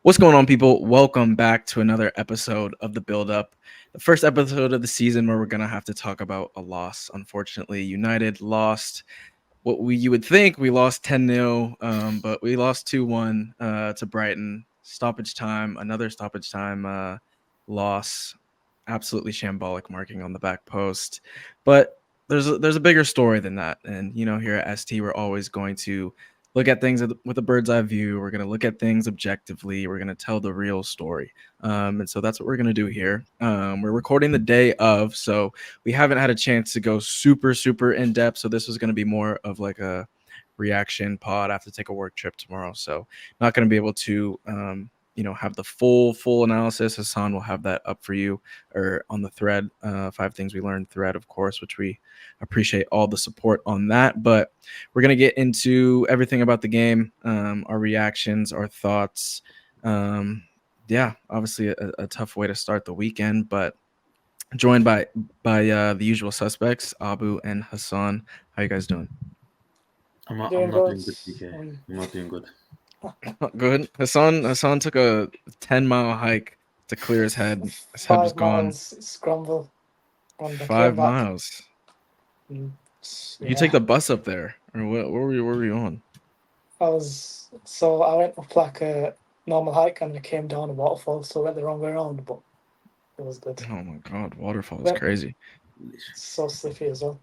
What's going on, people? Welcome back to another episode of The Build Up, the first episode of the season where we're going to have to talk about a loss. Unfortunately, United lost what you would think. We lost 10-0, but we lost 2-1 to Brighton. Another stoppage time loss. Absolutely shambolic marking on the back post. But there's a bigger story than that. And, here at ST, we're always going to look at things with a bird's eye view. We're going to look at things objectively. We're going to tell the real story. And so that's what we're going to do here. We're recording the day of, so we haven't had a chance to go super in depth. So this was going to be more of like a reaction pod. I have to take a work trip tomorrow. So not going to be able to, have the full analysis. Hassan will have that up for you or on the thread, 5 things we learned thread, of course, which we appreciate all the support on that. But we're going to get into everything about the game, our reactions, our thoughts. Obviously a tough way to start the weekend, but joined by the usual suspects, Abu and Hassan. How you guys doing? I'm not doing good, PK. I'm not doing good. Good. Hassan took a 10-mile hike to clear his head. His head was gone. 5 miles scramble. 5 miles. You take the bus up there, or what? Where were you on? I went up like a normal hike and I came down a waterfall, so I went the wrong way around, but it was good. Oh my god, waterfall is crazy. So slippy as well.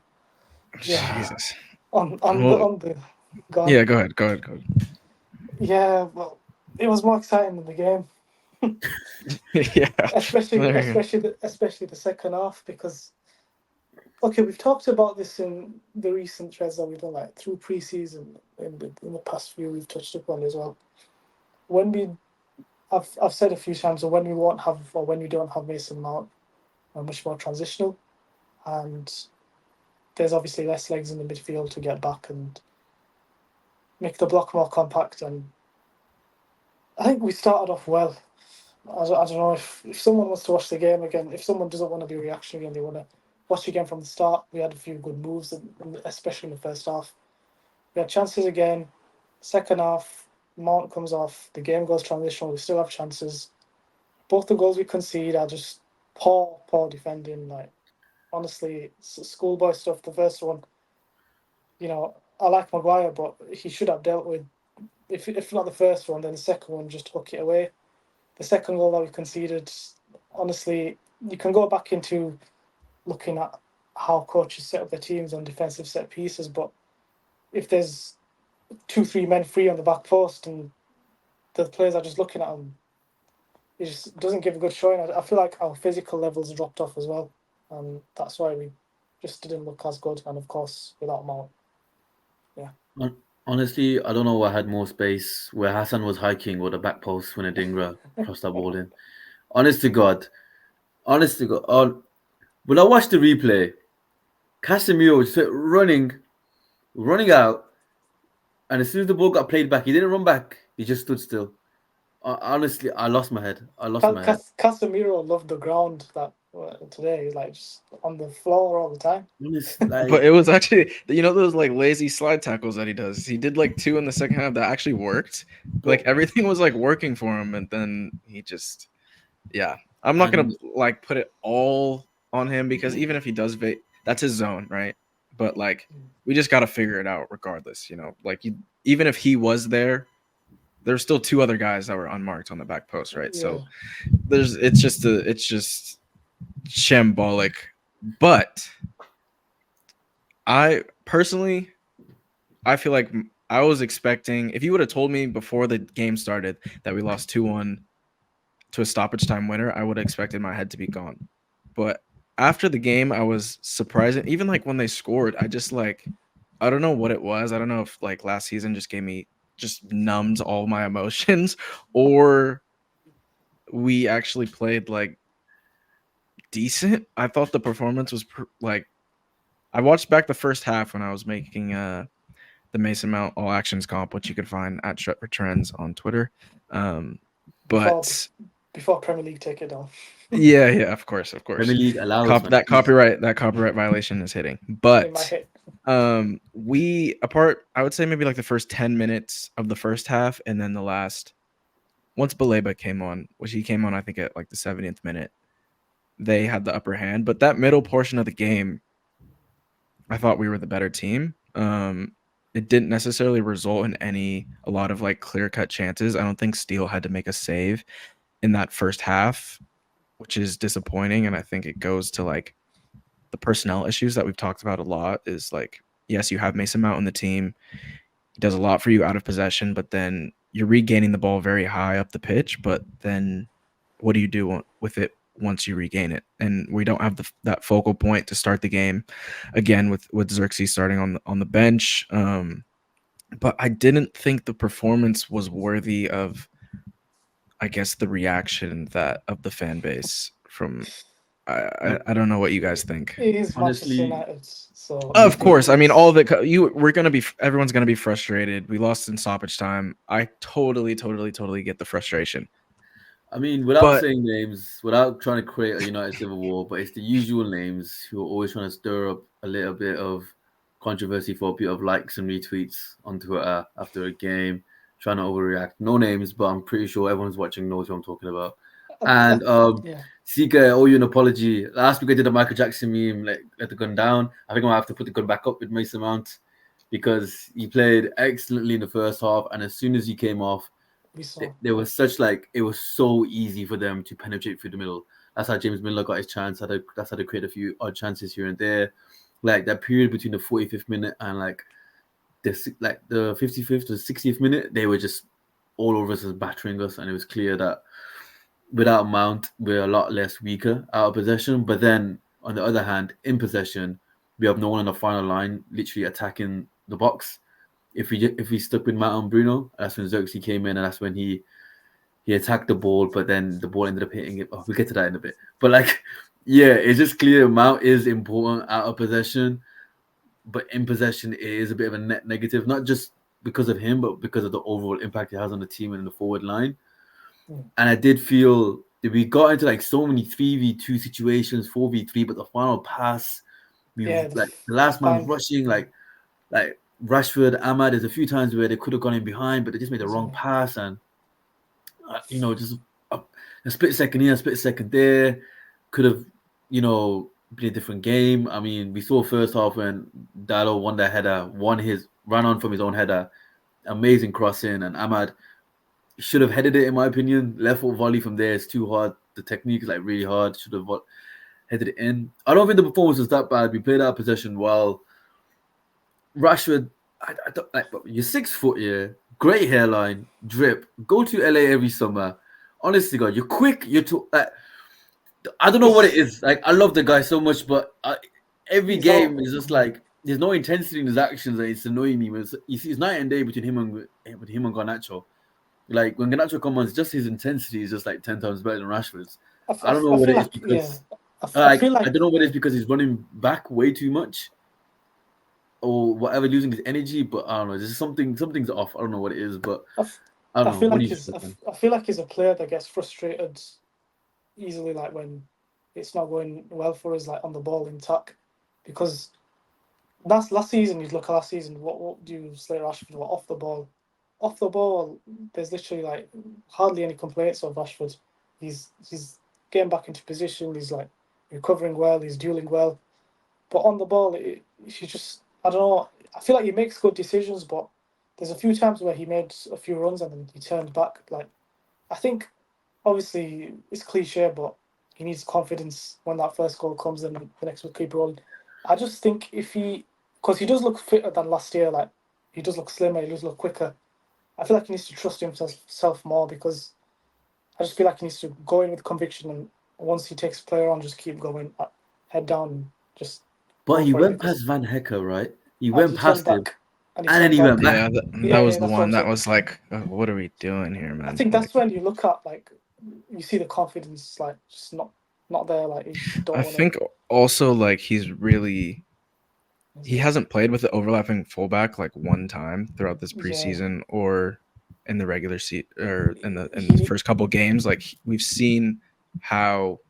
Jesus. On the gone. Yeah, go ahead. Yeah, well, it was more exciting than the game. Yeah, especially the second half, because we've talked about this in the recent threads that we've done, like through pre-season in the past few we've touched upon as well. I've said a few times, when we don't have Mason Mount, are much more transitional, and there's obviously less legs in the midfield to get back and make the block more compact. And I think we started off well. I don't know if someone wants to watch the game again, if someone doesn't want to be reactionary and they want to watch again from the start, we had a few good moves, especially in the first half. We had chances again. Second half, Mount comes off, the game goes transitional, we still have chances. Both the goals we concede are just poor defending. Like, honestly, schoolboy stuff. The first one, I like Maguire, but he should have dealt with, if not the first one, then the second one, just hook it away. The second goal that we conceded, honestly, you can go back into looking at how coaches set up their teams on defensive set pieces, but if there's 2-3 men free on the back post and the players are just looking at them, it just doesn't give a good showing. I feel like our physical levels dropped off as well, and that's why we just didn't look as good. And of course, without Mount, yeah. Honestly, I don't know what had more space, where Hassan was hiking or the back post when Adingra crossed that ball in. Honest to God. When I watched the replay, Casemiro was running out, and as soon as the ball got played back, he didn't run back. He just stood still. Honestly, I lost my head. Casemiro loved the ground today. He's like just on the floor all the time. But it was actually, those like lazy slide tackles that he does. He did like 2 in the second half that actually worked. Like everything was like working for him, and then he just, I'm not gonna like put it all on him, because even if he does that's his zone, right? But like we just got to figure it out regardless. Like even if he was there's still 2 other guys that were unmarked on the back post, right? Yeah. So it's just shambolic. But I personally, I feel like I was expecting, if you would have told me before the game started that we lost 2-1 to a stoppage time winner, I would have expected my head to be gone. But after the game, I was surprised. Even like when they scored, I just I don't know what it was. I don't know if like last season just numbed all my emotions, or we actually played like decent. I thought the performance was I watched back the first half when I was making the Mason Mount All Actions comp, which you can find at Trends on Twitter. But before Premier League take it down. Yeah, of course. Premier League allows that copyright violation is hitting. But I would say maybe like the first 10 minutes of the first half, and then the last, once Baleba came on, which he came on, I think at like the 70th minute, they had the upper hand. But that middle portion of the game, I thought we were the better team. It didn't necessarily result in a lot of like clear cut chances. I don't think Steele had to make a save in that first half, which is disappointing. And I think it goes to like the personnel issues that we've talked about a lot. Is like, yes, you have Mason Mount on the team. He does a lot for you out of possession, but then you're regaining the ball very high up the pitch. But then what do you do with it once you regain it? And we don't have that focal point to start the game again with Xerxes starting on the bench. But I didn't think the performance was worthy of, I guess, the reaction that of the fan base from. I don't know what you guys think. It is Manchester Honestly, United, so Of course, I mean, it's- all of it. Everyone's gonna be frustrated. We lost in stoppage time. I totally get the frustration. I mean, without But saying names, without trying to create a United civil war, but it's the usual names who are always trying to stir up a little bit of controversy for a bit of likes and retweets on Twitter after a game, trying to overreact. No names, but I'm pretty sure everyone's watching knows what I'm talking about. And yeah. Sika, I owe you an apology. Last week I did a Michael Jackson meme, like let the gun down. I think I'm gonna have to put the gun back up with Mason Mount because he played excellently in the first half, and as soon as he came off, We saw. there was such like it was so easy for them to penetrate through the middle. That's how James Miller got his chance. That's how they create a few odd chances here and there. Like that period between the 45th minute and like the 55th to 60th minute, they were just all over us, battering us, and it was clear that without Mount, we're a lot less weaker out of possession. But then on the other hand, in possession, we have no one on the final line, literally attacking the box. If we stuck with Mount and Bruno, that's when Xerxes came in, and that's when he attacked the ball, but then the ball ended up hitting it. Oh, we'll get to that in a bit. But like, yeah, it's just clear Mount is important out of possession, but in possession it is a bit of a net negative, not just because of him, but because of the overall impact he has on the team and in the forward line. And I did feel that we got into like so many 3v2 situations, 4v3, but the final pass, like the last man rushing, like Rashford, Ahmad. There's a few times where they could have gone in behind, but they just made the wrong pass, and just a split second here, a split second there, could have been a different game. I mean, we saw first half when Dallo won that header, ran on from his own header, amazing crossing, and Ahmad should have headed it in my opinion. Left foot volley from there is too hard. The technique is like really hard. Should have headed it in. I don't think the performance was that bad. We played out of possession well. Rashford, I don't like. You're 6 foot here, great hairline, drip. Go to LA every summer. Honestly, God, you're quick. You're too. I don't know what it is. Like, I love the guy so much, but every game is just like there's no intensity in his actions, and it's annoying me. It's night and day between him and Garnacho. Like when Garnacho comes on, it's just his intensity is just like 10 times better than Rashford's. I don't know what it is because I don't know what it is because he's running back way too much or whatever, losing his energy. But I don't know. There's something's off. I don't know what it is, but I don't know. I feel like he's a player that gets frustrated easily, like when it's not going well for us, like on the ball in attack, because that's last season. You look at last season. What do you slate Rashford? What off the ball? Off the ball, there's literally like hardly any complaints of Rashford. He's getting back into position. He's like recovering well. He's dueling well. But on the ball, he just, I don't know. I feel like he makes good decisions, but there's a few times where he made a few runs and then he turned back. Like, I think obviously it's cliche, but he needs confidence when that first goal comes and the next will keep rolling. I just think because he does look fitter than last year. Like, he does look slimmer. He does look quicker. I feel like he needs to trust himself more, because I just feel like he needs to go in with conviction, and once he takes a player on, just keep going, head down, just. But he went past Van Hecker, right? He went past him, and then he went back. Yeah, that was the one that was like, what are we doing here, man? I think that's when you look at, like, you see the confidence, like, just not there. Like, I think also, like, he hasn't played with the overlapping fullback like one time throughout this preseason or in the regular season or in the first couple games. Like, we've seen how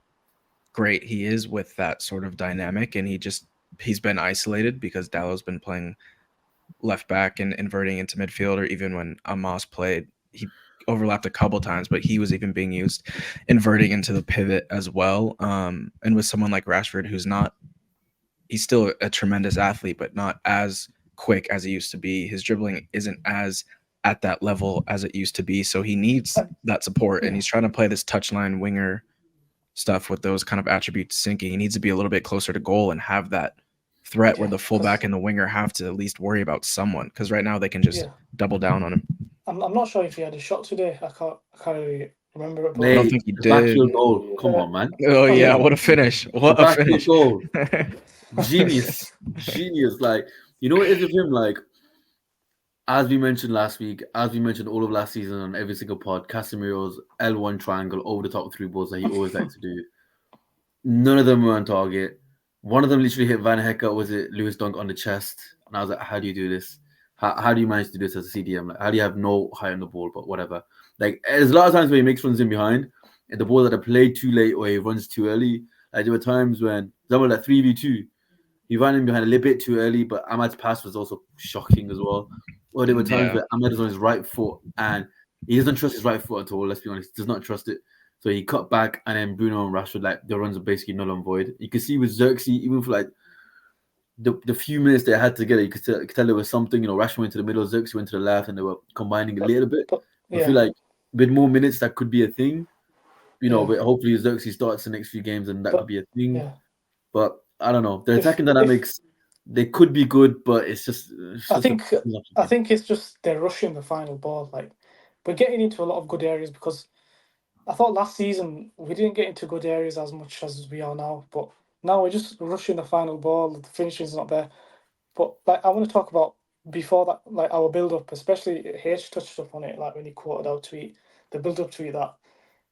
great he is with that sort of dynamic, and he just he's been isolated because Dallow's been playing left back and inverting into midfield, or even when Amos played, he overlapped a couple times, but he was even being used inverting into the pivot as well. And with someone like Rashford, he's still a tremendous athlete, but not as quick as he used to be. His dribbling isn't as at that level as it used to be. So he needs that support, and he's trying to play this touchline winger stuff with those kind of attributes sinking. He needs to be a little bit closer to goal and have that threat where the fullback and the winger have to at least worry about someone, because right now they can just double down on him. I'm not sure if he had a shot today. I can't really remember it. But I don't think he did. Backfield goal. Come on, man. Oh yeah, what a finish! What a finish! Goal. Genius. Like, you know what it is with him? Like, as we mentioned last week, as we mentioned all of last season on every single pod, Casemiro's L1 triangle over the top through balls that he always likes to do. None of them were on target. One of them literally hit Van Hecker, was it Lewis Dunk, on the chest? And I was like, how do you do this? How do you manage to do this as a CDM? Like, how do you have no height on the ball? But whatever. Like, there's a lot of times where he makes runs in behind, and the ball that are played too late or he runs too early. Like, there were times when, example, like 3v2, he ran in behind a little bit too early, but Ahmad's pass was also shocking as well. Or there were times where Ahmad is on his right foot and he doesn't trust his right foot at all, let's be honest. He does not trust it. So he cut back, and then Bruno and Rashford, like, the runs are basically null and void. You can see with Xerxes, even for like the few minutes they had together, you could tell there was something. You know, Rashford went to the middle, Xerxes went to the left, and they were combining a little bit. I feel like with more minutes, that could be a thing. You know, but hopefully Xerxes starts the next few games, and that could be a thing. Yeah. But I don't know. The attacking dynamics, they could be good, but it's just I think it's just they're rushing the final ball. Like, we're getting into a lot of good areas, because I thought last season we didn't get into good areas as much as we are now. But now we're just rushing the final ball. The finishing's not there. But like, I want to talk about before that, like our build up, especially H touched up on it, like when he quoted our tweet, the build up tweet that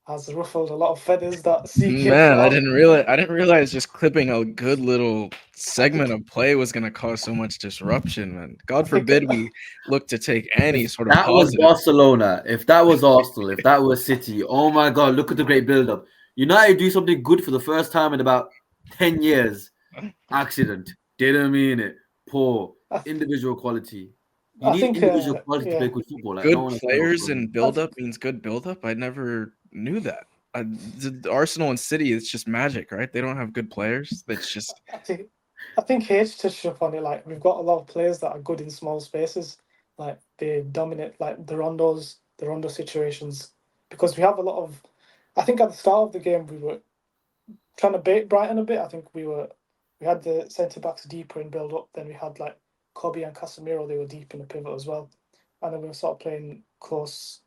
has ruffled a lot of feathers. That CK Man, I didn't realize just clipping a good little segment of play was going to cause so much disruption. Man, God forbid we look to take any sort of. That was Barcelona. If that was Arsenal, if that was City, oh my God! Look at the great build-up. United do something good for the first time in about 10 years. Accident. Didn't mean it. Poor individual quality. You need individual quality to play good football. Like, good players and build-up means good build-up. I never knew that. Arsenal and City, it's just magic, right? They don't have good players. It's just. I think H touched up on it. Like, we've got a lot of players that are good in small spaces. Like, they dominate, like the rondo situations, because we have a lot of. I think at the start of the game we were trying to bait Brighton a bit. I think we had the centre backs deeper in build up. Then we had like Kobe and Casemiro. They were deep in the pivot as well, and then we were sort of playing close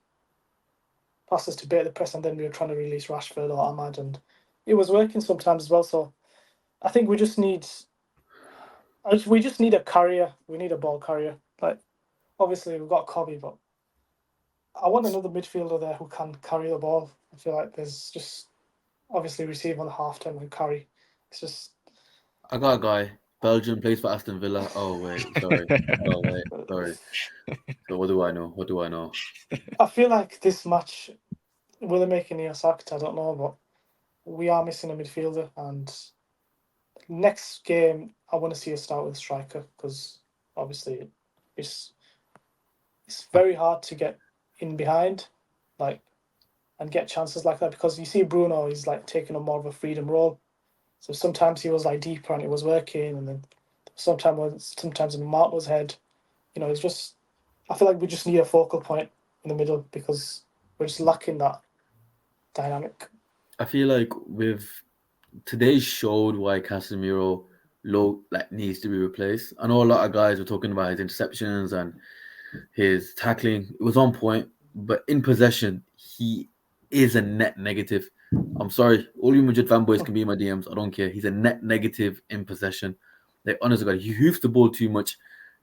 passes to bait the press, and then we were trying to release Rashford or Ahmad, and it was working sometimes as well. So I think we just need a carrier. We need a ball carrier. Like, obviously we've got Kobe, but I want another midfielder there who can carry the ball. I feel like there's just obviously receive on the half turn and carry. It's just. I got a guy. Belgium, plays for Aston Villa. Oh wait, sorry. So what do I know? I feel like this match, will it make any sacked? I don't know, but we are missing a midfielder, and next game I want to see us start with a striker, because obviously it's very hard to get in behind, like, and get chances like that, because you see Bruno is like taking a more of a freedom role. So sometimes he was like deeper and it was working, and then sometimes in Martin's head, you know, it's just, I feel like we just need a focal point in the middle, because we're just lacking that dynamic. I feel like with today showed why Casemiro needs to be replaced. I know a lot of guys were talking about his interceptions and his tackling. It was on point, but in possession, he is a net negative. I'm sorry, all you Madrid fanboys can be in my DMs. I don't care. He's a net negative in possession. Like, honestly, God, he hoofs the ball too much.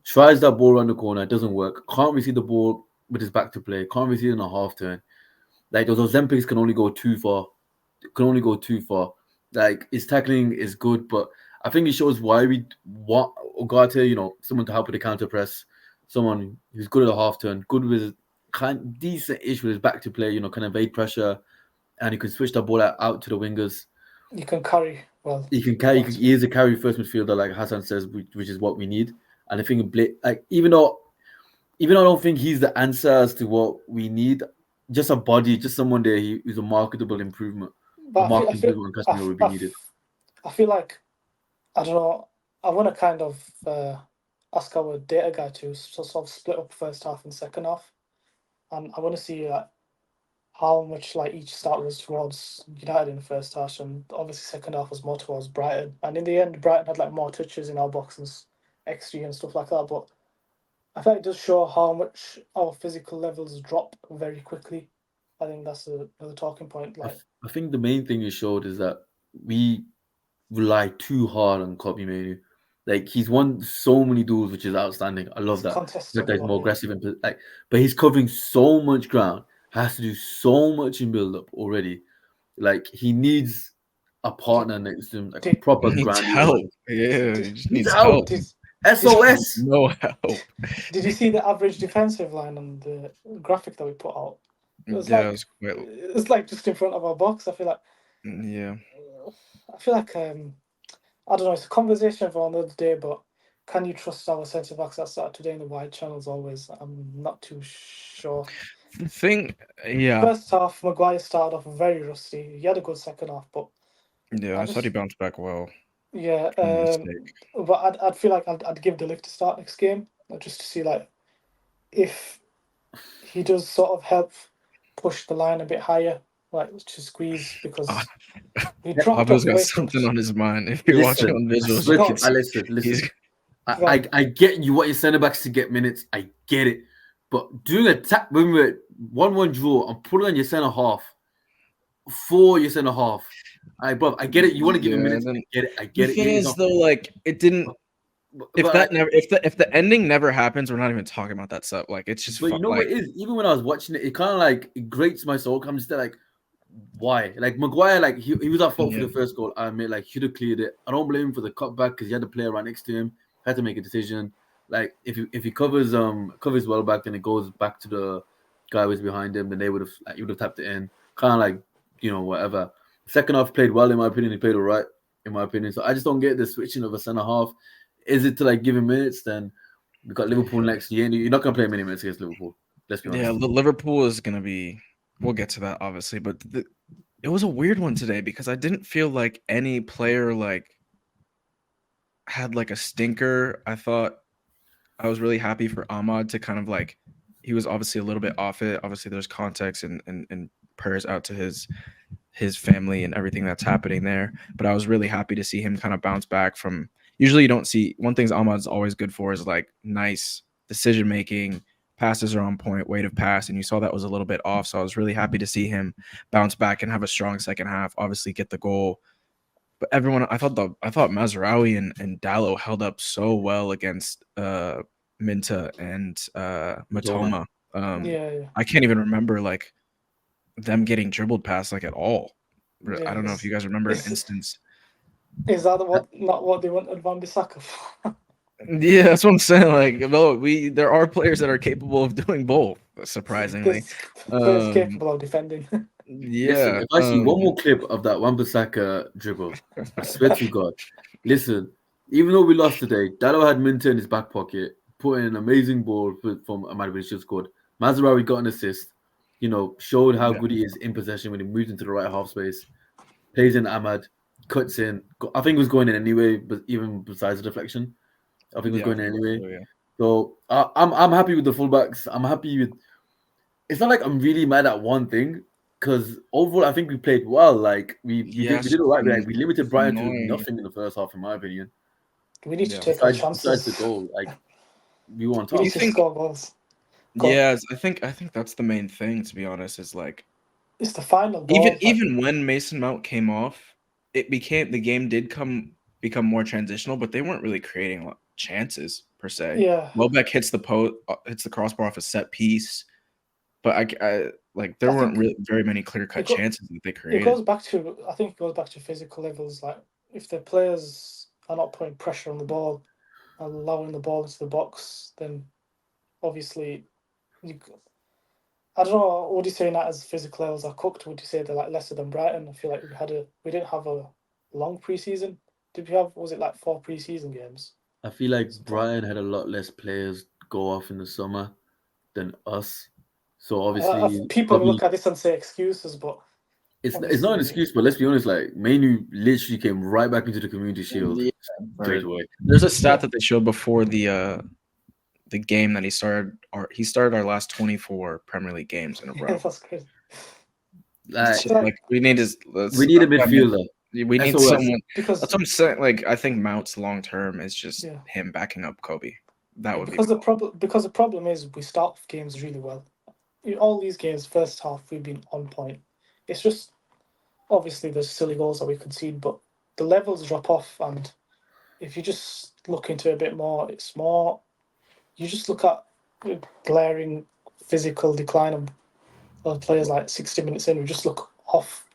Tries that ball around the corner, it doesn't work. Can't receive the ball with his back to play. Can't receive it in a half turn. Like, those Ozempics can only go too far. Like, his tackling is good, but I think it shows why we want Ugarte, you know, someone to help with the counter press, someone who's good at a half turn, good with decent-ish with his back to play, you know, can evade pressure, and he can switch the ball out to the wingers. You can carry. Well, he can carry. He is a carry first midfielder, like Hassan says, which is what we need. And I think like even though I don't think he's the answer as to what we need, just a body, just someone there. He's a marketable improvement. A but market improvement on Casemiro would be needed. I feel like, I don't know, I want to kind of ask our data guy to sort of split up first half and second half, and I want to see how much like each start was towards United in the first half, and obviously second half was more towards Brighton. And in the end, Brighton had like more touches in our box and XG and stuff like that. But I think it does show how much our physical levels drop very quickly. I think that's another talking point. Like, I think the main thing it showed is that we rely too hard on Kobe Manu. Like he's won so many duels, which is outstanding. I love that. contested That a guy's lot, more yeah. aggressive and like, but he's covering so much ground. Has to do so much in build up already. Like he needs a partner next to him, like a proper He needs grand help. one. Yeah, he just Needs needs help. help. SOS. No help. Did you see the average defensive line on the graphic that we put out? It was Yeah, it's like just in front of our box. I feel like yeah. I don't know. It's a conversation for another day, but can you trust our centre backs that started today in the wide channels? Always, I'm not too sure. The thing, yeah, First half, Maguire started off very rusty. He had a good second half, but I thought he bounced back well. yeah. From the mistake. But I'd feel like I'd give Delict to start next game, just to see like if he does sort of help push the line a bit higher, like to squeeze, because he dropped Pablo's off got way too something much. on his mind. If you're watching on visuals, you can see Listen. he's I get you want your centre backs to get minutes. I get it, but doing a tap when we're 1-1 draw and putting on your centre half for your centre half. Bro, I get it. You want to give him minutes. I get it. I get the it. thing is though, like it didn't. If the ending never happens, we're not even talking about that stuff. Like it's just. But you know what it is? Even when I was watching it, it kind of like it grates my soul. I'm just there like, why? Like Maguire, like he was at fault for the first goal. I mean, like should have cleared it. I don't blame him for the cutback because he had the player right next to him. Had to make a decision. Like if he covers well back, then it goes back to the guy who was behind him. Then he would have tapped it in. Kind of like whatever. Second half played well in my opinion. He played all right in my opinion. So I just don't get the switching of a centre half. Is it to like give him minutes? Then we got Liverpool next year. You're not gonna play many minutes against Liverpool. Let's be honest. Yeah, Liverpool is gonna be. We'll get to that obviously, but it was a weird one today because I didn't feel like any player like had like a stinker. I thought I was really happy for Ahmad to kind of like he was obviously a little bit off it. Obviously, there's context and prayers out to his family and everything that's happening there. But I was really happy to see him kind of bounce back from. Usually, you don't see one thing Ahmad's always good for is like nice decision making. Passes are on point, weight of pass, and you saw that was a little bit off. So I was really happy to see him bounce back and have a strong second half. Obviously, get the goal. But everyone, I thought Mazraoui and Dallo held up so well against Minta and Matoma. I can't even remember like them getting dribbled past like at all. I don't know if you guys remember an instance. Is that not what they wanted Van Bissaka for? Yeah, that's what I'm saying. Like, well, there are players that are capable of doing both. Surprisingly, players capable of defending. Yeah. Listen, if I see one more clip of that Wan-Bissaka dribble, I swear to God. Listen, even though we lost today, Dallo had Minter in his back pocket, put in an amazing ball from Ahmad when he should have scored. Mazraoui got an assist. Showed how good he is in possession when he moved into the right half space. Plays in Ahmad, cuts in. I think it was going in anyway, but even besides the deflection. I think it was going in anyway. So I'm happy with the fullbacks. I'm happy with. It's not like I'm really mad at one thing because overall I think we played well. Like we did all right. Like, we limited Brighton to nothing in the first half, in my opinion. We need to take our chances. Besides the goal, like we want to. We need to score goals. Yeah, I think that's the main thing. To be honest, is like it's the final ball. Even when Mason Mount came off, the game did become more transitional, but they weren't really creating a lot of chances per se. Yeah, Welbeck hits the crossbar off a set piece, but there weren't really very many clear cut chances that they created. I think it goes back to physical levels. Like if the players are not putting pressure on the ball, allowing the ball into the box, then obviously I don't know. Would you say that as physical levels are cooked? Would you say they're like lesser than Brighton? I feel like we didn't have a long preseason. Did we have, was it like 4 preseason games? I feel like Brighton had a lot less players go off in the summer than us. So obviously, People probably look at this and say excuses, but it's not an obviously, excuse. But let's be honest, like Manu literally came right back into the Community Shield Yeah, straight away. there's a stat Yeah. that they showed before the game that he started our last 24 Premier League games in a row. that's crazy. Like It's just like we need his. we need a midfielder. We need SOS. someone. Because That's what I'm saying. Like I think Mount's long term is just Yeah. him backing up Kobe. That would because be the problem is we start games really well. In all these games, first half we've been on point. It's just obviously there's silly goals that we concede, but the levels drop off, and if you just look into it a bit more, it's more. You just look at the glaring physical decline of players like 60 minutes in. We just look off,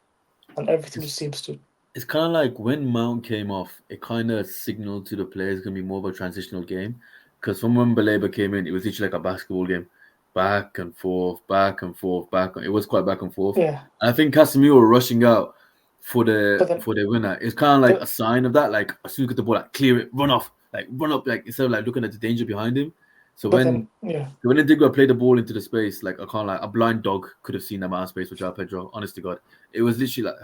and everything just seems to. It's kind of like when Mount came off, it kind of signaled to the players going to be more of a transitional game. Because from when Baleba came in, it was literally like a basketball game, back and forth, back and forth, back. It was quite back and forth. Yeah. And I think Casemiro rushing out for the But then- winner is kind of like but- a sign of that. Like as soon as you get the ball, like clear it, run off, like run up, like instead of like looking at the danger behind him. So But when then, Indigo played the ball into the space, like I can't like a blind dog could have seen that amount of space with João Pedro. Honest to God, it was literally like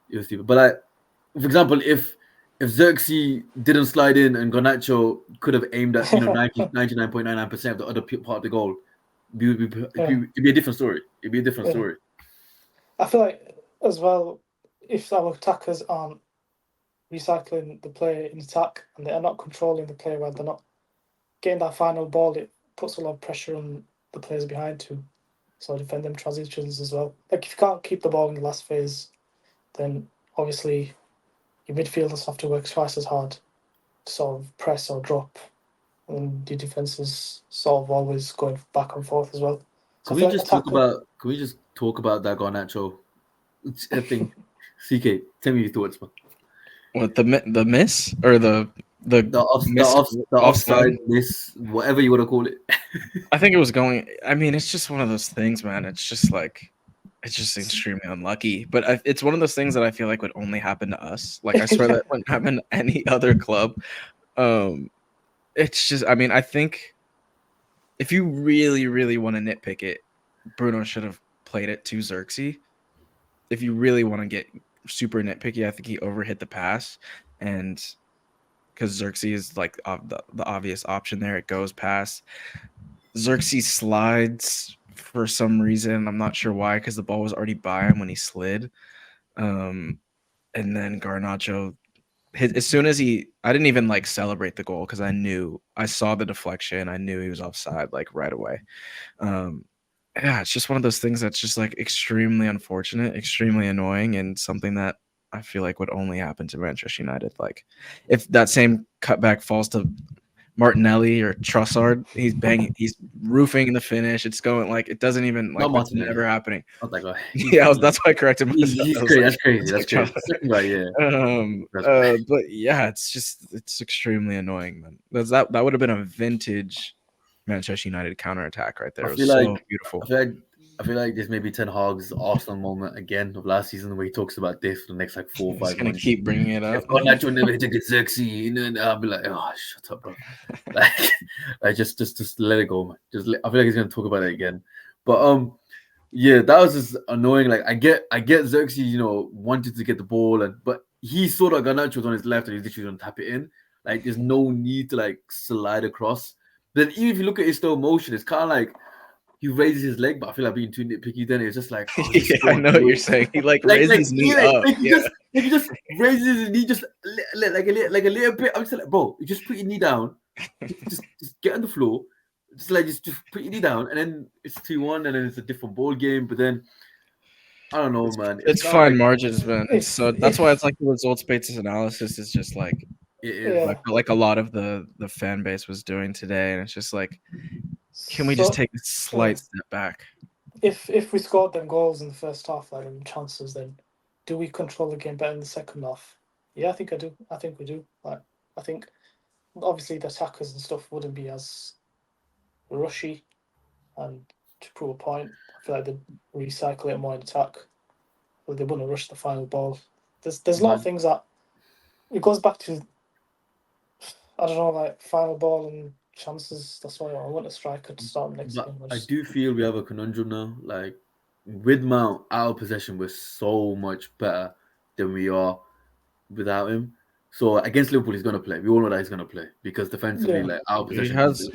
it was stupid. But like, for example, if Xerxes didn't slide in and Garnacho could have aimed at 99.99% of the other part of the goal, it'd be a different story. It'd be a different story. I feel like as well, if our attackers aren't recycling the play in attack and they are not controlling the play where they're not getting that final ball, it puts a lot of pressure on the players behind to sort of defend them transitions as well. Like if you can't keep the ball in the last phase, then obviously your midfielders have to work twice as hard to sort of press or drop, and your defense is sort of always going back and forth as well. So Can we just talk about that Garnacho thing? CK, tell me your thoughts, man. what the miss or the offside miss, whatever you want to call it. I think it was going. I mean, it's just one of those things, man. It's just extremely unlucky. But it's one of those things that I feel like would only happen to us. Like I swear that wouldn't happen to any other club. It's just. I mean, I think if you really, really want to nitpick it, Bruno should have played it to Xerxes. If you really want to get super nitpicky, I think he overhit the pass, and because Xerxes is like the obvious option there, it goes past. Xerxes slides for some reason. I'm not sure why, because the ball was already by him when he slid. And then Garnacho hit as soon as I didn't even like celebrate the goal because I saw the deflection. I knew he was offside like right away. Yeah, it's just one of those things that's just like extremely unfortunate, extremely annoying, and something that I feel like would only happen to Manchester United. Like if that same cutback falls to Martinelli or Trossard, he's roofing in the finish. It's going like it doesn't even like it's never happening. Not that guy. Yeah, that's why I corrected myself. He's crazy. That's crazy. That's crazy. Second guy, yeah. But yeah, it's extremely annoying, man. That would have been a vintage Manchester United counterattack right there. It was so beautiful. I feel like this may be Ten Hag's Arsenal moment again of last season where he talks about this for the next like 4 or 5 months. He's gonna keep bringing it up. If Garnacho never hit a Xerxes, and I'll be like, oh, shut up, bro. like just let it go, man. I feel like he's gonna talk about it again. But yeah, that was just annoying. Like I get Xerxes, wanted to get the ball, but he saw that Garnacho was on his left and he's literally gonna tap it in. Like there's no need to like slide across. Then even if you look at his slow motion, it's kind of like he raises his leg, but I feel like being too nitpicky. Then it's just like, yeah, I know what you're saying. He raises his knee up. He just raises his knee just like a little bit. I'm just like, bro, you just put your knee down, just get on the floor, just put your knee down, and then it's 2-1, and then it's a different ball game. But then I don't know, man. It's fine margins, man. So that's why it's like the results-based analysis is just like like a lot of the fan base was doing today, and it's just like, can we just take a slight step back? If we scored them goals in the first half, like in chances, then do we control the game better in the second half? Yeah, I think I do. I think we do. Like I think obviously the attackers and stuff wouldn't be as rushy, and to prove a point, I feel like they'd recycle it more in attack. But they wouldn't rush the final ball. there's a lot of things that it goes back to. I don't know, like final ball and chances. That's why I want a striker to start the next But game. I do feel we have a conundrum now. Like with Mount out of possession, we're so much better than we are without him. So against Liverpool, he's going to play. We all know that he's going to play because defensively, Yeah. like out of He possession, has.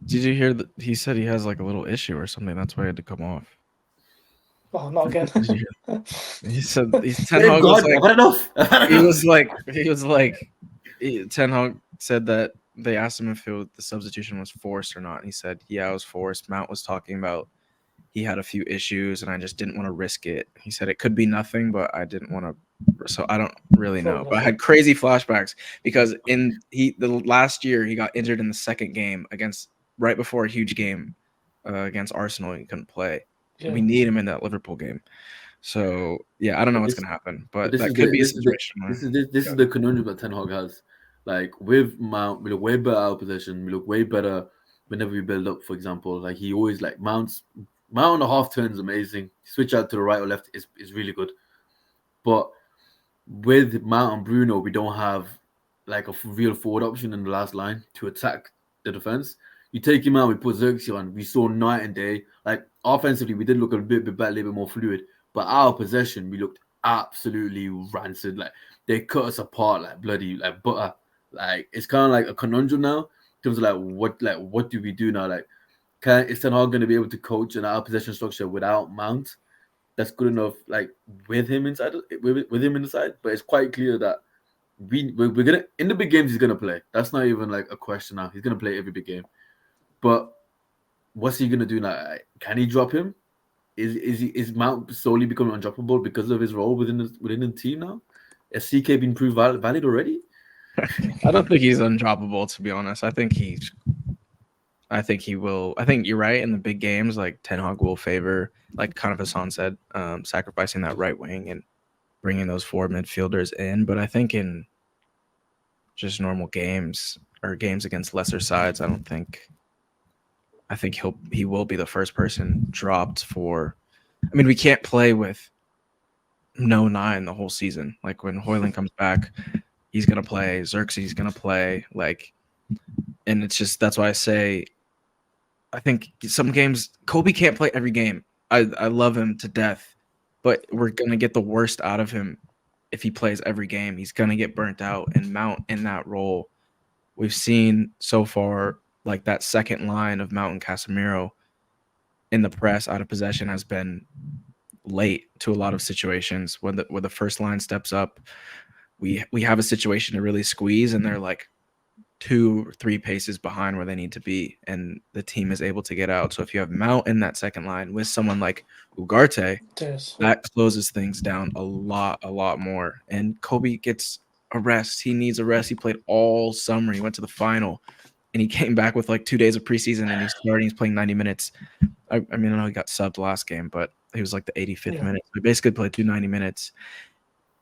Did you hear that he said he has like a little issue or something? That's why he had to come off. Oh, not again. Did you hear? He said Ten Thank Hag was God, like I've had enough. I've had he enough. was like Ten Hag said that they asked him if the substitution was forced or not. And he said, "Yeah, it was forced." Mount was talking about he had a few issues and I just didn't want to risk it. He said it could be nothing, but I didn't want to. So I don't really know. But I had crazy flashbacks because the last year he got injured in the second game right before a huge game against Arsenal. He couldn't play. Yeah. We need him in that Liverpool game. So yeah, I don't know what's gonna happen, but that could be a situation. This is the conundrum that Ten Hag has. Like with Mount, we look way better out of possession. We look way better whenever we build up. For example, like he always like Mount on the half turn is amazing. Switch out to the right or left is really good. But with Mount and Bruno, we don't have like a real forward option in the last line to attack the defense. You take him out, we put Xerxes on. We saw night and day. Like offensively, we did look a bit better, a little bit more fluid. But our possession, we looked absolutely rancid. Like they cut us apart like bloody like butter. Like it's kind of like a conundrum now in terms of what do we do now? Like is Ten Hag going to be able to coach an our possession structure without Mount? That's good enough. Like with him inside, with him inside. But it's quite clear that we're gonna in the big games he's gonna play. That's not even like a question now. He's gonna play every big game. But what's he gonna do now? Can he drop him? Is Mount solely becoming undroppable because of his role within the team now? Has CK been proved valid already? I don't think he's undroppable, to be honest. I think he will. I think you're right. In the big games, like Ten Hag will favor, like kind of Hassan said, sacrificing that right wing and bringing those four midfielders in. But I think in just normal games or games against lesser sides, I think he will be the first person dropped for. I mean, we can't play with no 9 the whole season. Like when Hoyland comes back, he's gonna play. Xerxes gonna play. Like, and it's just that's why I say I think some games Kobe can't play every game. I love him to death, but we're gonna get the worst out of him if he plays every game. He's gonna get burnt out and Mount in that role. We've seen so far like that second line of Mount and Casemiro in the press out of possession has been late to a lot of situations when the first line steps up. We have a situation to really squeeze and they're like 2 or 3 paces behind where they need to be, and the team is able to get out. So if you have Mount in that second line with someone like Ugarte, that closes things down a lot more. And Kobe gets a rest. He needs a rest. He played all summer. He went to the final, and he came back with like 2 days of preseason, and he's playing 90 minutes. I mean, I know he got subbed last game, but he was like the 85th minute. We basically played 90 minutes.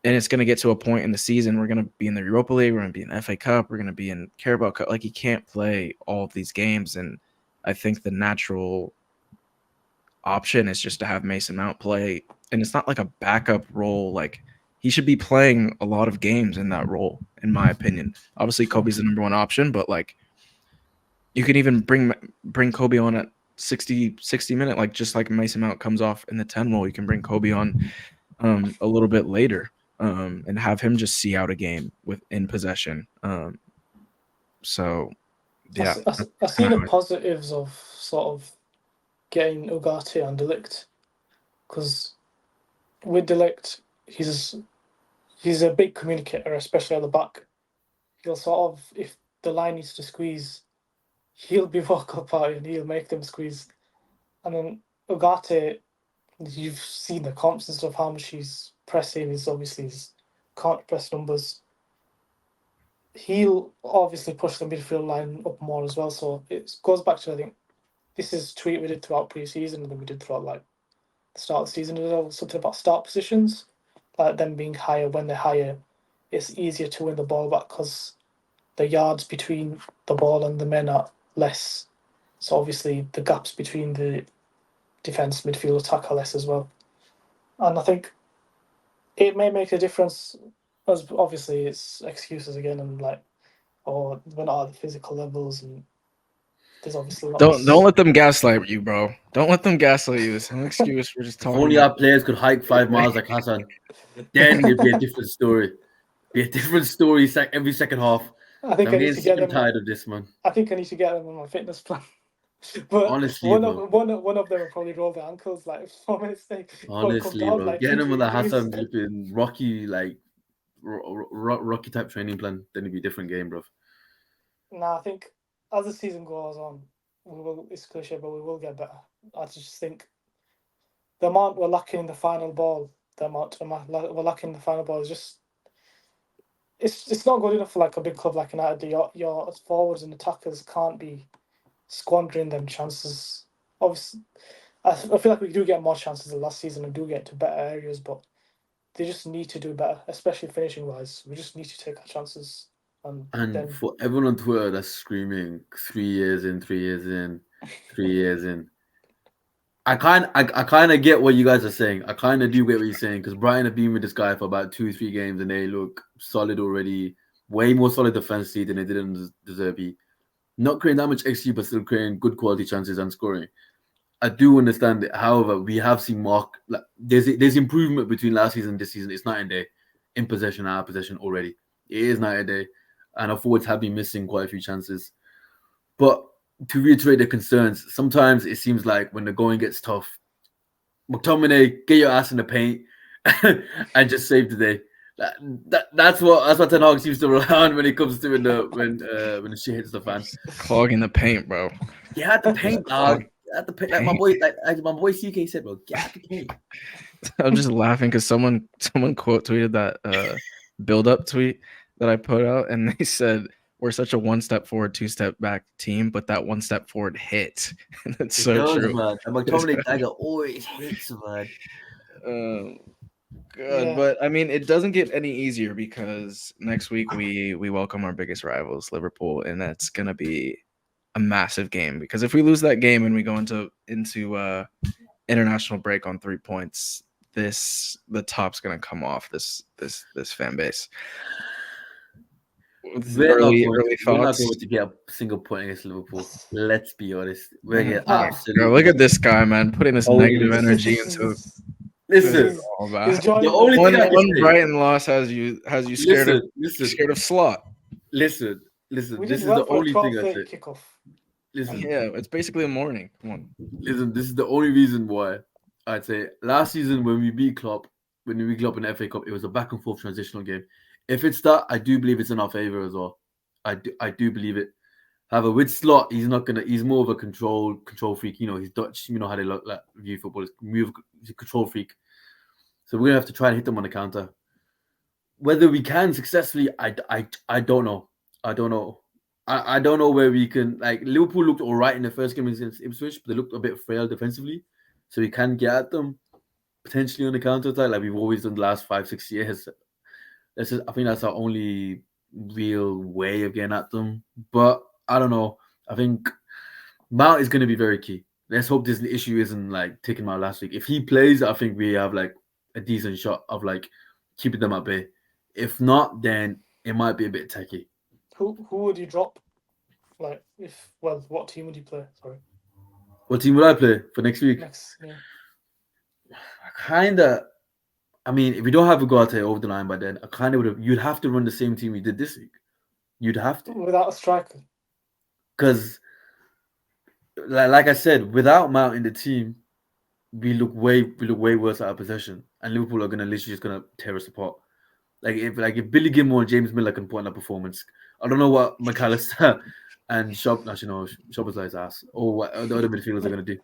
And it's going to get to a point in the season. We're going to be in the Europa League. We're going to be in the FA Cup. We're going to be in Carabao Cup. Like, he can't play all of these games. And I think the natural option is just to have Mason Mount play. And it's not like a backup role. Like, he should be playing a lot of games in that role, in my opinion. Obviously, Kobe's the number one option, but, like, you could even bring Kobe on at 60 minute, like, just like Mason Mount comes off in the 10 role. You can bring Kobe on a little bit later. And have him just see out a game in possession. So, yeah. I've seen the positives of sort of getting Ugarte and Delict, because with Delict, he's a big communicator, especially at the back. He'll sort of, if the line needs to squeeze, he'll be vocal about it and he'll make them squeeze. And then Ugarte, you've seen the comps and stuff, how much he's pressing, is obviously his can't press numbers. He'll obviously push the midfield line up more as well. So it goes back to, I think, this is a tweet we did throughout pre-season and then we did throughout like the start of the season as well, something about start positions, like them being higher. When they're higher, it's easier to win the ball back because the yards between the ball and the men are less. So obviously the gaps between the defence, midfield, attack are less as well. And I think it may make a difference. As obviously, it's excuses again, and like, or we're not at the physical levels, and there's obviously Don't lots. let them gaslight you, bro. Don't let them gaslight you. It's no excuse. We're just If talking only about. our players could hike 5 miles like Hassan, then it'd be a different story. Be a different story every second half. I think I'm I need getting to sick get and them. tired of this, man. I think I need to get them on my fitness plan. But Honestly, bro. one of them will probably roll their ankles like 4 minutes. They probably come Honestly, down bro. like Getting them on the injuries. Hassan flipping Rocky, like Rocky type training plan, then it'd be a different game, bro. Nah, I think as the season goes on, we will. It's cliche, but we will get better. I just think the amount we're lacking in the final ball, we're lacking in the final ball is just. It's not good enough for like a big club like United. Your forwards and attackers can't be squandering them chances. Obviously, I feel like we do get more chances than last season and do get to better areas, but they just need to do better, especially finishing wise. We just need to take our chances, and And then for everyone on Twitter that's screaming 3 years in, 3 years in, 3 years in, I kind of get what you guys are saying. I kind of do get what you're saying because Brighton have been with this guy for about 2-3 games and they look solid already. Way more solid defensively than they did in deserve be. Not creating that much XG, but still creating good quality chances and scoring. I do understand it. However, we have seen like there's improvement between last season and this season. It's night and day in possession and out of possession already. It is night and day, and our forwards have been missing quite a few chances. But to reiterate the concerns, sometimes it seems like when the going gets tough, McTominay, get your ass in the paint and just save the day. That's what Ten Hag seems to rely on when it comes to when the shit hits the fan. Clogging the paint, bro. Get out the paint, dog. Get out the paint. Like my boy CK said, bro. Get out the paint. I'm just laughing because someone quote tweeted that build up tweet that I put out, and they said we're such a 1 step forward, 2 step back team, but that 1 step forward hit. And that's It so does, true. man. And McTominay dagger always hits, man. Good, Yeah. but I mean, it doesn't get any easier because next week we welcome our biggest rivals, Liverpool, and that's gonna be a massive game. Because if we lose that game and we go into international break on 3 points, the top's gonna come off this fan base. We're not Early going thoughts. to get a single point against Liverpool. Let's be honest. We're getting Nah. absolutely. Girl, look at this guy, man, putting this Holy negative shit. energy This into is- Listen, all He's about. joining the only us. thing I can One say. Brighton loss has you scared Listen, of slot. listen. We This did is well the for a only thing I 12:30 say. kickoff. Listen, Yeah, it's basically a morning. Come on. listen. This is the only reason why I'd say last season when we beat Klopp in the FA Cup, it was a back and forth transitional game. If it's that, I do believe it's in our favor as well. I do believe it. However, with Slot, he's not gonna. He's more of a control freak. You know, he's Dutch. You know how they view football. He's a control freak. So we're gonna have to try and hit them on the counter. Whether we can successfully, I don't know. I don't know. I don't know where we can. Like Liverpool looked all right in the first game against Ipswich, but they looked a bit frail defensively. So we can get at them potentially on the counter attack, like we've always done the last 5-6 years. I think that's our only real way of getting at them. But I don't know. I think Mount is going to be very key. Let's hope this issue isn't like taking him out last week. If he plays, I think we have like a decent shot of like keeping them at bay. If not, then it might be a bit techie. Who would you drop? Like, what team would you play? Sorry. What team would I play for next week? Yeah. I mean, if we don't have Ugarte over the line by then, I kind of would have. You'd have to run the same team we did this week. You'd have to. Without a striker. Because, like I said, without Mount in the team, we look way worse out of possession, and Liverpool are literally just gonna tear us apart. Like if Billy Gilmore and James Miller can put on a performance, I don't know what McAllister and Shop is like his ass, or what the other midfielders are gonna do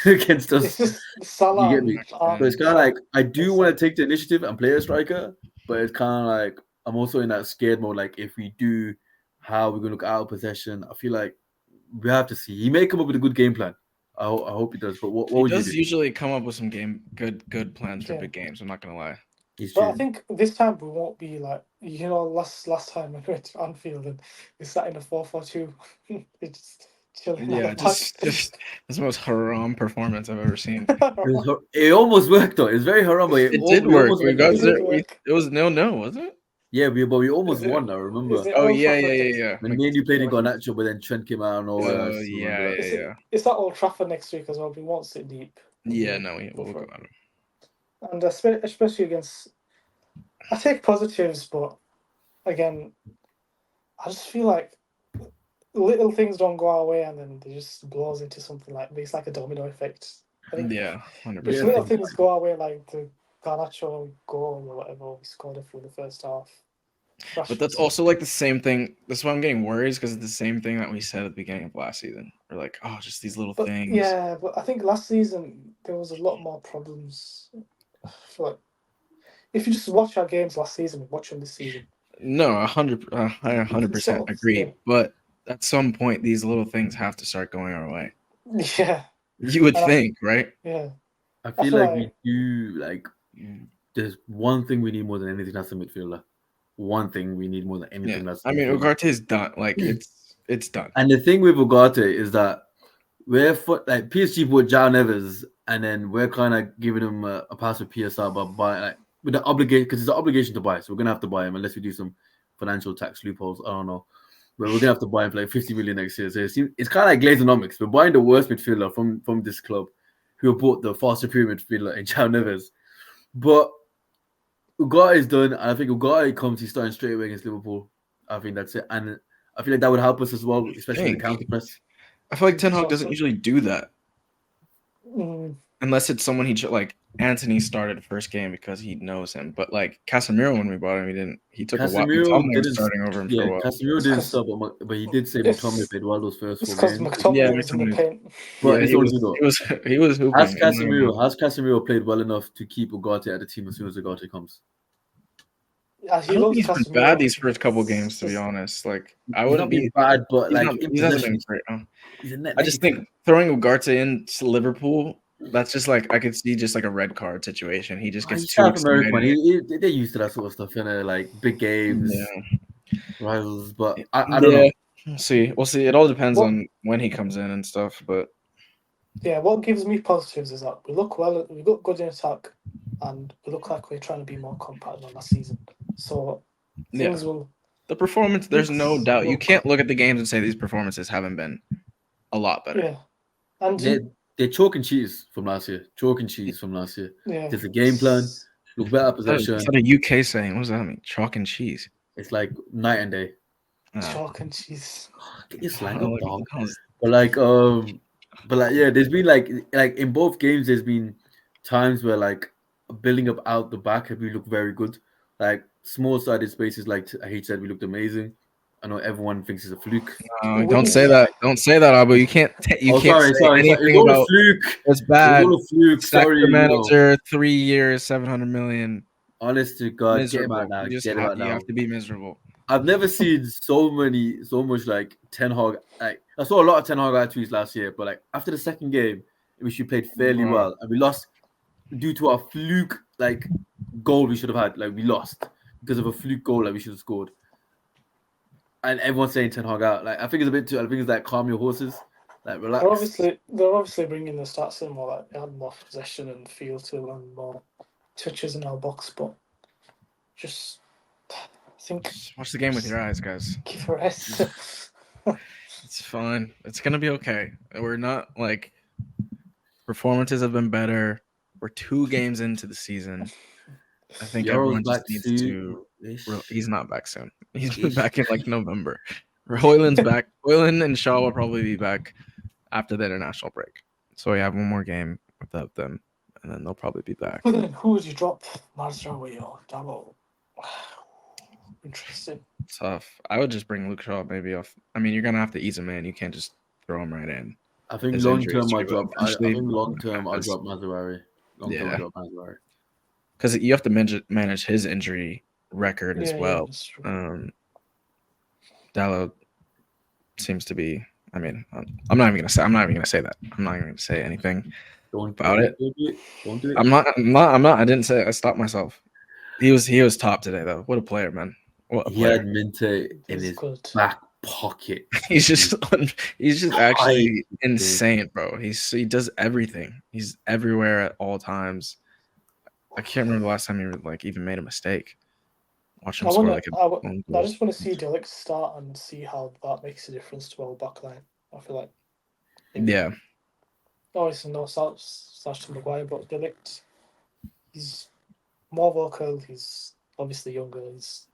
against us. It's just Salah. You get me? So it's kind of like I do want to take the initiative and play a striker, but it's kind of like I'm also in that scared mode. Like if we do, how we're gonna look out of possession. I feel like we have to see. He may come up with a good game plan. I hope he does. But what would you do? He does usually come up with some good plans for big games. I'm not gonna lie. But I think this time we won't be like last time I went to Anfield and we sat in a 4-4-2. chilling on Yeah, the just back. it's the most haram performance I've ever seen. It almost worked though. It's very haram, but It did we work. almost We went got there. It did there. work. It was 0-0, wasn't it? Yeah, but we almost Is it- won. I Is remember it Oh Old yeah, Trafford yeah, next? yeah, when Manu played in Yeah. Garnacho, but then Trent came out and all that. I Oh still yeah, remember that. yeah. It's at Old Trafford next week as well. We won't sit deep. Yeah, no, we'll for go it. at him. And especially against, I take positives, but again, I just feel like little things don't go our way, and then they just blows into something like it's like a domino effect. I think Yeah, if 100%. little things go our way, like the Garnacho goal or whatever we scored a few in the first half. But that's also like the same thing. That's why I'm getting worries because it's the same thing that we said at the beginning of last season. We're like, oh, just these little But things. yeah, but I think last season there was a lot more problems. I feel like if you just watch our games last season, watch them this season. No, 100% Sort of, agree. yeah. But at some point, these little things have to start going our way. Yeah, You would And I- think, right? yeah. I feel feel like like- we do like. There's one thing we need more than anything. That's a midfielder. One thing we need more than anything. Yeah. That's I mean, midfielder. Ugarte is done. Like it's done. And the thing with Ugarte is that like PSG bought Jao Neves, and then we're kind of giving him a pass with PSR, but by with the obligation, because it's an obligation to buy, so we're gonna have to buy him unless we do some financial tax loopholes. I don't know, but we're gonna have to buy him for like 50 million next year. So it's kind of like Glazonomics. We're buying the worst midfielder from this club, who bought the far superior midfielder in Jao Neves, but Ugarte is done. I think Ugarte comes, he's starting straight away against Liverpool. I think that's it, and I feel like that would help us as well, especially in the think. counter press. I feel like Ten Hag So- doesn't usually do that Mm, unless it's someone like Anthony started the first game because he knows him. But like Casemiro, when we bought him, he didn't. He took a while. Casemiro McTominay was didn't starting over him for Yeah, a while. Casemiro didn't start, but he did say It's- McTominay played well those first it's 4 because games. McTominay Yeah, was in the McTominay- paint. But Yeah, it's he only was, though. he was hooping. Has Casemiro played well enough to keep Ugarte at the team as soon as Ugarte comes? Yeah, I don't think he's been bad these first couple games, to be honest. Like I He's wouldn't not be been bad, but he's like not, in he hasn't possession, been great. he's a net I just negative. think throwing Ugarte into Liverpool, that's just like I could see just like a red card situation. He just gets He's too South American, man. excited. They're used to that sort of stuff, like big games, Yeah, rivals. But I don't know. We'll see. We'll see. It all depends What- on when he comes in and stuff. But Yeah, what gives me positives is that we look good in attack, and we look like we're trying to be more compact than last season. So things will. the performance, there's no It's doubt. You look- can't look at the games and say these performances haven't been a lot better. Yeah, and They're chalk and cheese from last year. yeah, There's a game plan. Look better possession. Is that a UK saying? What does that mean? Chalk and cheese. It's like night and day. chalk and cheese. Get your slang Oh, up, like, dog. that was- But yeah, there's been like in both games, there's been times where like building up out the back, we look very good. Like small sided spaces, like H said, we looked amazing. I know everyone thinks it's a fluke. don't say that. Don't say that, Abu. You can't. You can't say anything It's all a about. fluke. It's bad. It's all a fluke. Sack Sorry, the you know. manager, 3 years, 700 million. Honest to God, get Miserable. about now. You just Get have, about you now. have to be miserable. I've never seen so much like Ten Hag. Like I saw a lot of Ten Hag tweets last year, but like after the second game, in which we played fairly Wow. well, and we lost due to our fluke like goal we should have had. Like we lost because of a fluke goal that we should have scored. And everyone's saying Ten Hag out. Like I think it's a bit too. I think it's like calm your horses, like relax. They're obviously bringing the stats in more. Like they had more possession and feel to them, and more touches in our box, but just I think Just watch the game with your eyes, guys. give a rest. It's fine. It's gonna be okay. We're not like performances have been better. We're 2 games into the season. I think everyone just needs to. He's not back soon. He's been back in like November. Hoyland's back. Hoyland and Shaw will probably be back after the international break. So we have one more game without them, and then they'll probably be back. But then who would you drop? Mazraoui or Dabo? Interesting. Tough. I would just bring Luke Shaw maybe off. I mean, you're gonna have to ease him in. You can't just throw him right in. I think His long injury term I'll history, drop. but I eventually- think long term I'll Because- drop Mazraoui. Long term Yeah. I'll drop Mazraoui. Because you have to manage his injury record as Yeah, well. that's true. Dallo seems to be. I mean, I'm not even gonna say. I'm not even gonna say that. I'm not even gonna say anything. Don't About do it. Don't do it. I'm not. I didn't say it. I stopped myself. He was top today though. What a player, man. What a He had player. Minte in He's his good. back pocket. He's just actually insane, bro. He does everything. He's everywhere at all times. I can't remember the last time he like even made a mistake. Watch him score like I goal. just want to see Delict start and see how that makes a difference to our backline. I feel like Yeah, obviously no slash to Maguire, but Delict, he's more vocal. He's obviously younger. He's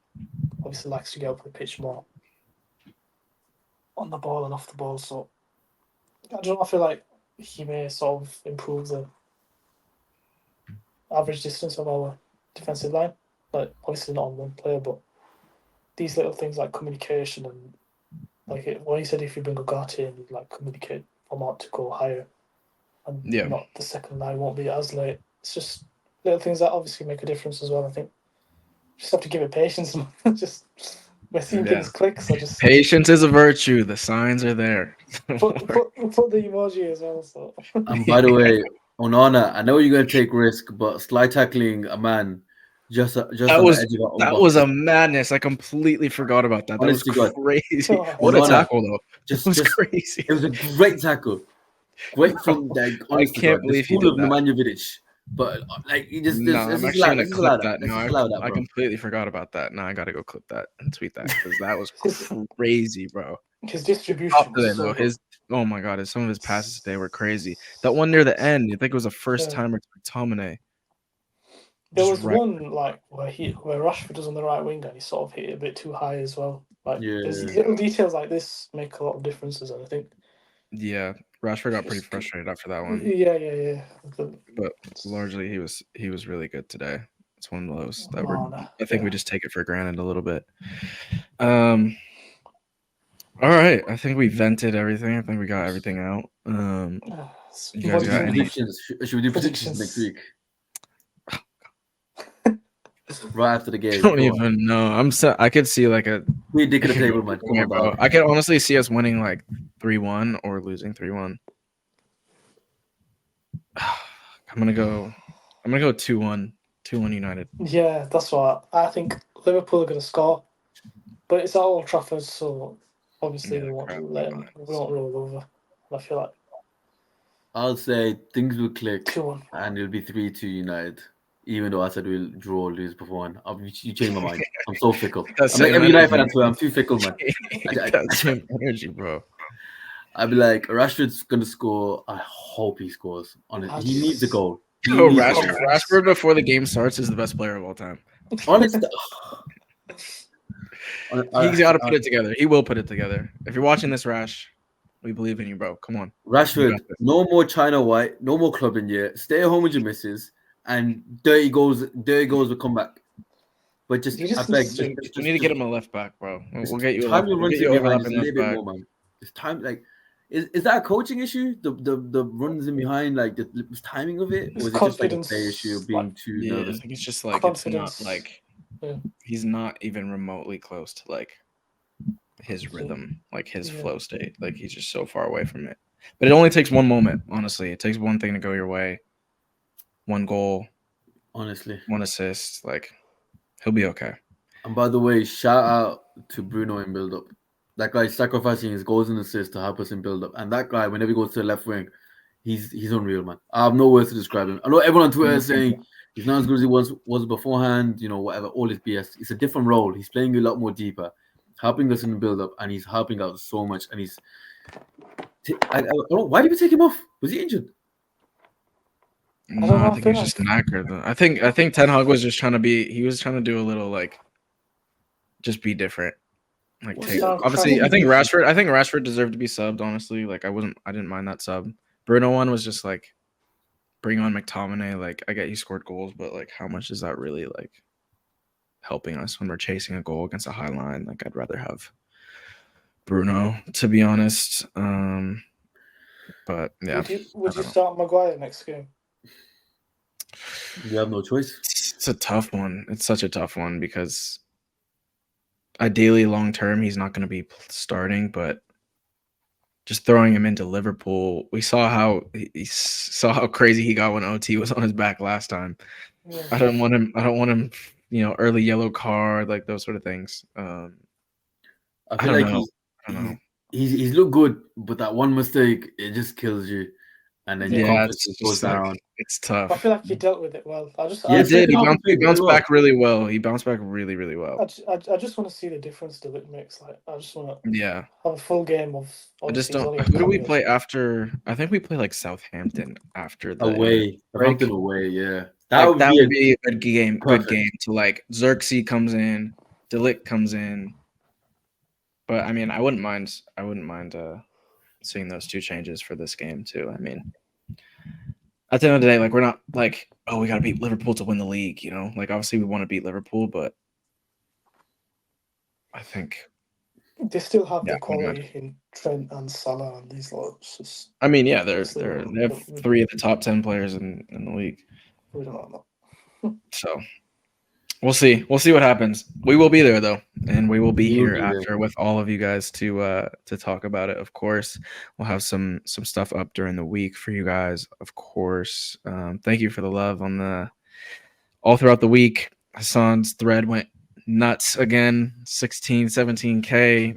obviously likes to get up the pitch more on the ball and off the ball. So I don't know. I feel like he may sort of improve the average distance of our defensive line. Like obviously not on one player, but these little things like communication and like when he said if you bring a Ugarte in, you'd like communicate from out to go higher, and not the second line won't be as late. It's just little things that obviously make a difference as well. I think just have to give it patience. Just we're seeing things click, so just patience is a virtue. The signs are there. put the emoji as well. So and by the way, Onana, I know you're gonna take risk, but slide tackling a man just on the edge of our own box. Was a madness. I completely forgot about that. That was crazy. What a tackle though! It was crazy. It was a great tackle. Great from like honestly, I can't believe he did that. Nemanja, but like he just I'm actually gonna clip that. No, I completely forgot about that. Now I gotta go clip that and tweet that because that was crazy, bro. His distribution was so good. Oh my god, some of his passes today were crazy. That one near the end, I think it was a first timer to McTominay. There was one like where Rashford was on the right wing and he sort of hit it a bit too high as well. Like there's little details like this make a lot of differences, and I think. Yeah, Rashford got pretty frustrated after that one. Yeah. But largely he was really good today. It's one of those that I think we just take it for granted a little bit. All right, I think we vented everything. I think we got everything out. You guys got any predictions? Should we do predictions next week? Right after the game. I don't even know. I could see like a dick at the table, man. Come on, bro. I could honestly see us winning like 3-1 or losing 3-1. I'm gonna go 2-1. 2-1 United. Yeah, that's what I think. Liverpool are gonna score, but it's at Old Trafford, so obviously we won't roll over. I feel like I'll say things will click 2-1. and it'll be 3-2 United. Even though I said we'll draw or lose before one. You changed my mind. I'm so fickle. I'm like every United fan. I'm too fickle, man. Same energy, bro. I'd be like, Rashford's gonna score. I hope he scores. Honestly, he needs a goal. Rashford before the game starts is the best player of all time. Honestly, he's got to put it together. He will put it together. If you're watching this, Rash, we believe in you, bro. Come on, Rashford. No more China White. No more clubbing yet. Stay at home with your missus. And dirty goals will come back. But I beg, we need to get him a left back, bro. We'll get you. We'll get you overlapping left back. More, man. It's time. Like, is that a coaching issue? The runs in behind, like the timing of it, or is it just like a play issue of being too nervous? I think it's just like confidence. It's not like he's not even remotely close to like his rhythm, like his flow state. Like he's just so far away from it. But it only takes one moment. Honestly, it takes one thing to go your way. One goal, honestly, one assist. Like he'll be okay. And by the way, shout out to Bruno in build up. That guy's sacrificing his goals and assists to help us in build up. And that guy, whenever he goes to the left wing, he's unreal, man. I have no words to describe him. I know everyone on Twitter is saying he's not as good as he was beforehand. You know, whatever, all his BS. It's a different role. He's playing a lot more deeper, helping us in the build up, and he's helping out so much. And he's, I don't know, why did we take him off? Was he injured? No, I think he's just knackered. I think Ten Hag was just trying to do a little like, just be different. Like obviously, I think Rashford deserved to be subbed. Honestly, like I didn't mind that sub. Bruno one was just like, bring on McTominay. Like I get he scored goals, but like how much is that really like helping us when we're chasing a goal against a high line? Like I'd rather have Bruno, to be honest. But yeah, would you start Maguire next game? You have no choice. It's a tough one. It's such a tough one because ideally long term he's not going to be starting, but just throwing him into Liverpool, we saw how crazy he got when OT was on his back last time. Yeah. I don't want him, early yellow card, like those sort of things. I feel like I know. he's looked good, but that one mistake, it just kills you. And then your Yeah, confidence it's goes just like down. it's I tough. feel like he dealt with it well. I Yeah, He just, did. second half He played very bounced well. back really well. He bounced back really, really well. I just want to see the difference that it makes. Like, I just want to Yeah. have a full game of. I just Obviously, he's don't. only a Who do we cameo. play after? I think we play like Southampton after the Away. break. Southampton away, yeah. Like that would a be a good game. Good perfect. game to like Xerxes comes in, Delict comes in. But I mean, I wouldn't mind seeing those two changes for this game too. I mean, at the end of the day, like we're not like, oh, we got to beat Liverpool to win the league. You know, like obviously we want to beat Liverpool, but I think They still have yeah, the quality in Trent and Salah and these lots. Just I mean, yeah, they obviously have 3 of the top 10 players in the league. we don't know. So we'll see. We'll see what happens. We will be there though, and we will be We will here be there. after with all of you guys to talk about it. Of course, we'll have some stuff up during the week for you guys. Of course, thank you for the love on the all throughout the week. Hassan's thread went nuts again, 17K.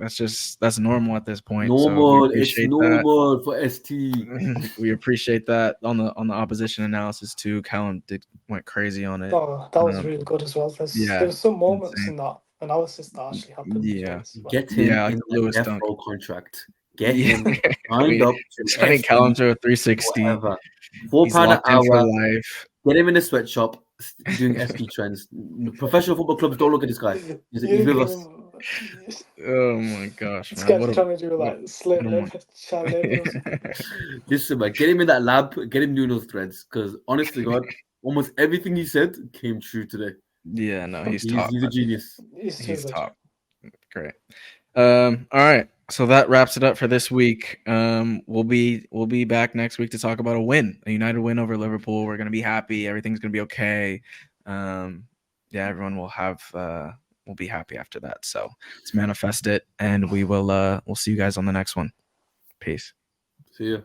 That's normal at this point. So we Normal. It's appreciate that. normal for ST. We appreciate that on the opposition analysis too. Callum went crazy on it. Oh, that was really good as well. yeah, There were some moments insane. in that analysis that actually happened. Yeah. as well. Get him like in the the Lewis death dunk. row contract. Get Yeah. him signed up to Signing ST, Callum to a 360. whatever. He's £4 an locked in for hour. life. Get him in the sweatshop doing ST trends. Professional football clubs don't look at this guy. He's with us. Oh my gosh, This man! guy's trying to do like slave what am labor, child labor or something. Listen, man, get him in that lab. Get him doing those threads. Because honestly, God, almost everything he said came true today. Yeah, no, he's top. He's a genius. He's top. Great. All right. So that wraps it up for this week. We'll be back next week to talk about a United win over Liverpool. We're gonna be happy. Everything's gonna be okay. Yeah, everyone will be happy after that. So let's manifest it, and we'll see you guys on the next one. Peace. See ya.